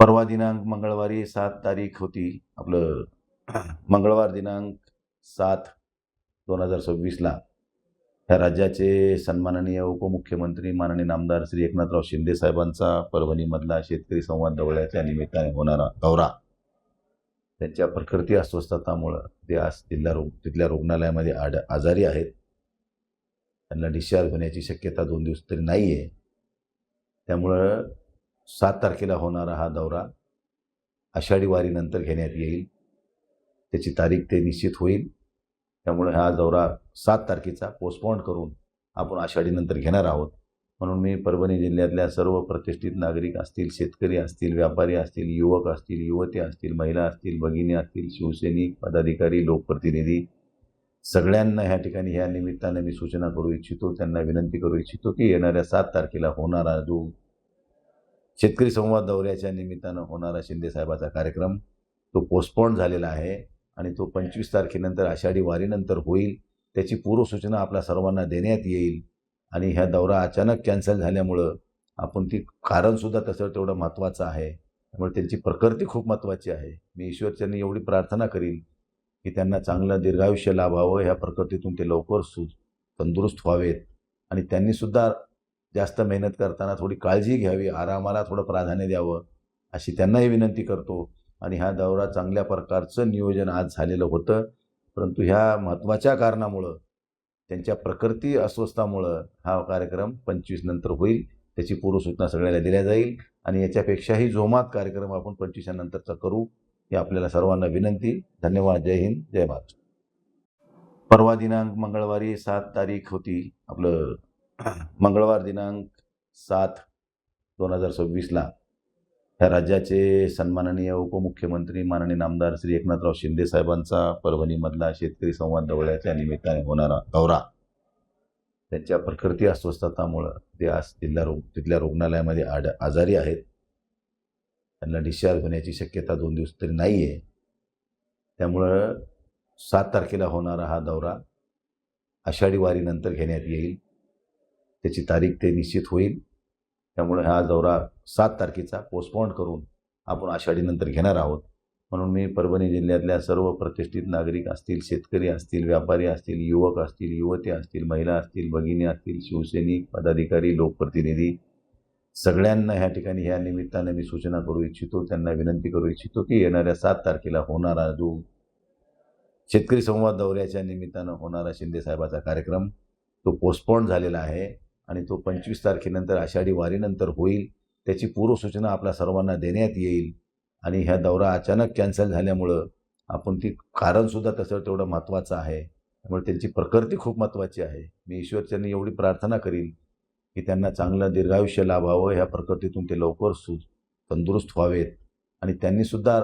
परवा दिनांक मंगळवारी 7 तारीख होती. आपलं मंगळवार दिनांक 7/2026ला ह्या राज्याचे सन्माननीय उपमुख्यमंत्री माननीय नामदार श्री एकनाथराव शिंदे साहेबांचा परभणीमधला शेतकरी संवाद दौऱ्याच्या निमित्ताने होणारा दौरा, त्यांच्या प्रकृती अस्वस्थतामुळं ते आज तिथल्या रुग्णालयामध्ये आजारी आहेत. त्यांना डिस्चार्ज होण्याची शक्यता 2 दिवस तरी नाही आहे. त्यामुळं 7 तारखेला होणारा हा दौरा आषाढी वारीनंतर घेण्यात येईल. त्याची तारीख ते निश्चित होईल. त्यामुळे हा दौरा 7 तारखेचा पोस्टपोन करून आपण आषाढीनंतर घेणार आहोत. म्हणून मी परभणी जिल्ह्यातल्या सर्व प्रतिष्ठित नागरिक असतील, शेतकरी असतील, व्यापारी असतील, युवक असतील, युवती असतील, महिला असतील, भगिनी असतील, शिवसैनिक, पदाधिकारी, लोकप्रतिनिधी सगळ्यांना ह्या ठिकाणी ह्या निमित्ताने मी सूचना करू इच्छितो, त्यांना विनंती करू इच्छितो की येणाऱ्या 7 तारखेला होणारा जो शेतकरी संवाद दौऱ्याच्या निमित्तानं होणारा शिंदेसाहेबाचा कार्यक्रम तो पोस्टपोन झालेला आहे आणि तो 25 तारखेनंतर आषाढी वारीनंतर होईल. त्याची पूर्वसूचना आपल्या सर्वांना देण्यात येईल. आणि ह्या दौरा अचानक कॅन्सल झाल्यामुळं आपण ती कारणसुद्धा तसं तेवढं महत्त्वाचं आहे. त्यामुळे त्यांची प्रकृती खूप महत्त्वाची आहे. मी ईश्वरचरणी एवढी प्रार्थना करीन की त्यांना चांगलं दीर्घायुष्य लाभावं, ह्या प्रकृतीतून ते लवकर तंदुरुस्त व्हावेत आणि त्यांनीसुद्धा जास्त मेहनत करताना थोडी काळजी घ्यावी, आरामाला थोडं प्राधान्य द्यावं अशी त्यांनाही विनंती करतो. आणि हा दौरा चांगल्या प्रकारचं नियोजन आज झालेलं होतं, परंतु ह्या महत्त्वाच्या कारणामुळं त्यांच्या प्रकृती अस्वस्थामुळं हा कार्यक्रम 25 नंतर होईल. त्याची पूर्वसूचना सगळ्याला दिल्या जाईल आणि याच्यापेक्षाही जोमात कार्यक्रम आपण 25 नंतरचा करू, ही आपल्याला सर्वांना विनंती. धन्यवाद. जय हिंद, जय महाराष्ट्र. परवा दिनांक मंगळवारी 7 तारीख होती. आपलं मंगळवार दिनांक 7/2026ला ह्या राज्याचे सन्माननीय उपमुख्यमंत्री माननीय नामदार श्री एकनाथराव शिंदे साहेबांचा परभणीमधला शेतकरी संवाद दौऱ्याच्या निमित्ताने होणारा दौरा, त्यांच्या प्रकृती अस्वस्थतामुळं ते आज तिथल्या रुग्णालयामध्ये आजारी आहेत. त्यांना डिस्चार्ज होण्याची शक्यता 2 दिवस तरी नाही आहे. त्यामुळं 7 तारखेला होणारा हा दौरा आषाढी वारीनंतर घेण्यात येईल. त्याची तारीख ते निश्चित होईल. त्यामुळे हा दौरा 7 तारखेचा पोस्टपोन करून आपण आषाढीनंतर घेणार आहोत. म्हणून मी परभणी जिल्ह्यातल्या सर्व प्रतिष्ठित नागरिक असतील, शेतकरी असतील, व्यापारी असतील, युवक असतील, युवती असतील, महिला असतील, भगिनी असतील, शिवसैनिक, पदाधिकारी, लोकप्रतिनिधी सगळ्यांना ह्या ठिकाणी ह्या निमित्ताने मी सूचना करू इच्छितो, त्यांना विनंती करू इच्छितो की येणाऱ्या 7 तारखेला होणारा जो शेतकरी संवाद दौऱ्याच्या निमित्तानं होणारा शिंदेसाहेबाचा कार्यक्रम तो पोस्टपोन झालेला आहे आणि तो 25 तारखेनंतर आषाढी वारीनंतर होईल. त्याची पूर्वसूचना आपल्या सर्वांना देण्यात येईल. आणि ह्या दौरा अचानक कॅन्सल झाल्यामुळं आपण ती कारणसुद्धा तसं तेवढं महत्त्वाचं आहे. त्यामुळे त्यांची प्रकृती खूप महत्त्वाची आहे. मी ईश्वरचरणी एवढी प्रार्थना करीन की त्यांना चांगलं दीर्घायुष्य लाभावं, ह्या प्रकृतीतून ते लवकर तंदुरुस्त व्हावेत आणि त्यांनीसुद्धा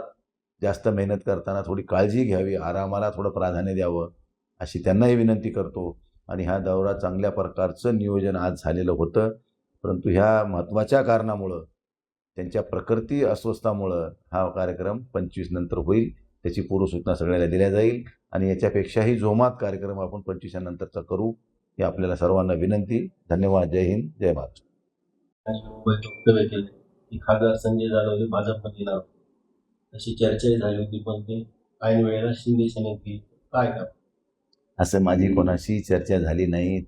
जास्त मेहनत करताना थोडी काळजी घ्यावी, आरामाला थोडं प्राधान्य द्यावं अशी त्यांनाही विनंती करतो. आणि हा दौरा चांगल्या प्रकारचं नियोजन आज झालेलं होतं, परंतु ह्या महत्त्वाच्या कारणामुळं त्यांच्या प्रकृती अस्वस्थामुळं हा कार्यक्रम 25 नंतर होईल. त्याची पूर्वसूचना सगळ्याला दिल्या जाईल आणि याच्यापेक्षाही जोमात कार्यक्रम आपण 25 नंतरचा करू, ही आपल्याला सर्वांना विनंती. धन्यवाद. जय हिंद, जय महाराष्ट्र. वक्तव्य केले की खासदार संजय जाधव हे भाजपमध्ये नाव अशी चर्चाही झाली होती, पण ते ऐन वेळेला शिंदे सेनेत काय का असं माझी कोणाशी चर्चा झाली नाही.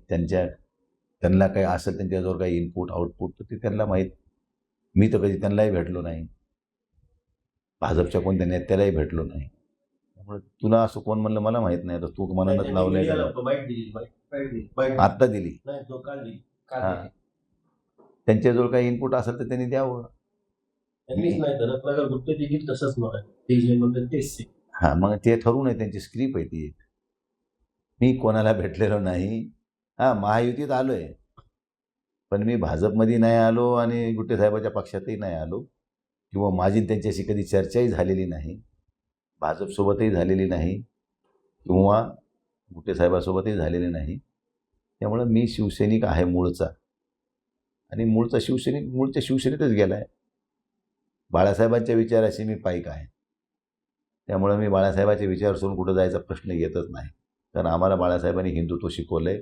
त्यांना काही असं त्यांच्याजवळ काही इनपुट आउटपुट तर ते त्यांना माहीत. मी तर कधी त्यांनाही भेटलो नाही, भाजपच्या कोणत्या नेत्यालाही भेटलो नाही. त्यामुळे तुला असं कोण म्हणलं मला माहीत नाही. आता तू मनानच लावलंय का? आत्ता दिली. हां, त्यांच्याजवळ काही इनपुट असेल तर त्यांनी द्यावं. हां, मग ते ठरवून आहे, त्यांची स्क्रिप्ट आहे ती. मी कोणाला भेटलेलो नाही. हां, महायुतीत आलो आहे, पण मी भाजपमध्ये नाही आलो आणि गुट्टे साहेबाच्या पक्षातही नाही आलो किंवा माझी त्यांच्याशी कधी चर्चाही झालेली नाही, भाजपसोबतही झालेली नाही किंवा गुट्टे साहेबासोबतही झालेली नाही. त्यामुळं मी शिवसैनिक आहे मूळचा आणि मूळचा शिवसैनिक मूळच्या शिवसेनेतच गेला आहे. बाळासाहेबांच्या विचाराशी मी पाईक आहे. त्यामुळे मी बाळासाहेबांचे विचार सोडून कुठं जायचा प्रश्न येतच नाही. कारण आम्हाला बाळासाहेबांनी हिंदुत्व शिकवलं आहे.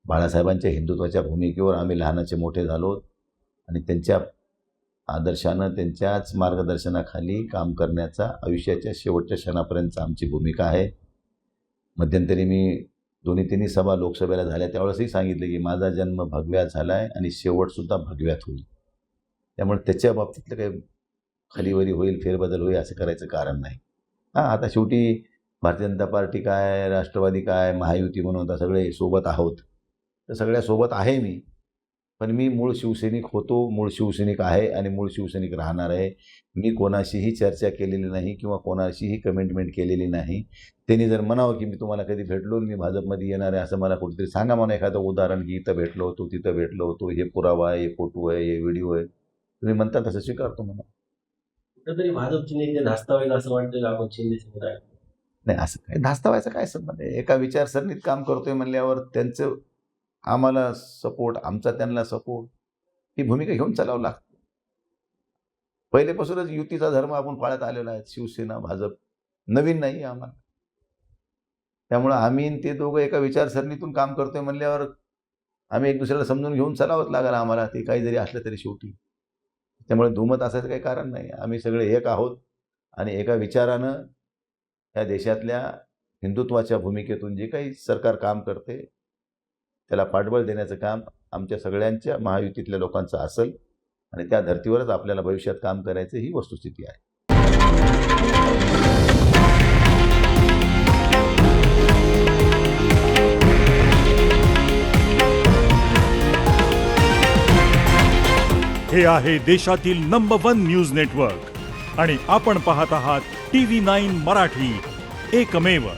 बाळासाहेबांच्या हिंदुत्वाच्या भूमिकेवर आम्ही लहानाचे मोठे झालो आणि त्यांच्या आदर्शानं त्यांच्याच मार्गदर्शनाखाली काम करण्याचा आयुष्याच्या शेवटच्या क्षणापर्यंत आमची भूमिका आहे. मध्यंतरी मी 2-3 सभा लोकसभेला झाल्या त्यावेळेसही सांगितलं की माझा जन्म भगव्यात झाला आहे आणि शेवटसुद्धा भगव्यात होईल. त्यामुळे त्याच्या बाबतीतलं काही खालीवरी होईल, फेरबदल होईल असं करायचं कारण नाही. आता शेवटी भारतीय जनता पार्टी काय, राष्ट्रवादी काय, महायुती म्हणून आता सगळे सोबत आहोत. तर सगळ्यासोबत आहे मी. पण मी मूळ शिवसैनिक होतो, मूळ शिवसैनिक आहे आणि मूळ शिवसैनिक राहणार आहे. मी कोणाशीही चर्चा केलेली नाही किंवा कोणाशीही कमिटमेंट केलेली नाही. त्यांनी जर म्हणावं की मी तुम्हाला कधी भेटलो, मी भाजपमध्ये येणार आहे असं मला कुठेतरी सांगा म्हणा एखादं उदाहरण की इथं भेटलो होतो, तिथं भेटलो होतो, हे पुरावा आहे, हे फोटो आहे, हे व्हिडिओ आहे. तुम्ही म्हणता तसं स्वीकारतो म्हणा. कुठेतरी भाजपचे नेते धास्तावेल असं वाटतं का आपण शिंदे सेनेत आहे? नाही असं काय धास्तावायचा काय संबंध आहे? एका विचारसरणीत काम करतोय म्हणल्यावर त्यांचं आम्हाला सपोर्ट, आमचा त्यांना सपोर्ट, ही भूमिका घेऊन चालावं लागतं. पहिलेपासूनच युतीचा धर्म आपण पाळत आलेला आहे. शिवसेना, भाजप नवीन नाही आहे आम्हाला. त्यामुळं आम्ही आणि ते दोघं एका विचारसरणीतून काम करतोय म्हणल्यावर आम्ही एक दुसऱ्याला समजून घेऊन चालावंच लागेल आम्हाला, ते काही जरी असलं तरी शेवटी. त्यामुळे दुमत असायचं काही कारण नाही. आम्ही सगळे एक आहोत आणि एका विचारानं या देशातल्या हिंदुत्वाच्या भूमिकेतून जे काही सरकार काम करते त्याला पाठबळ देण्याचं काम आमच्या सगळ्यांच्या महायुतीतल्या लोकांचं असेल आणि त्या धर्तीवरच आपल्याला भविष्यात काम करायचं ही वस्तुस्थिती आहे. हे आहे देशातील नंबर 1 न्यूज नेटवर्क आणि आपण पाहत आहात TV9 मराठी, एकमेव.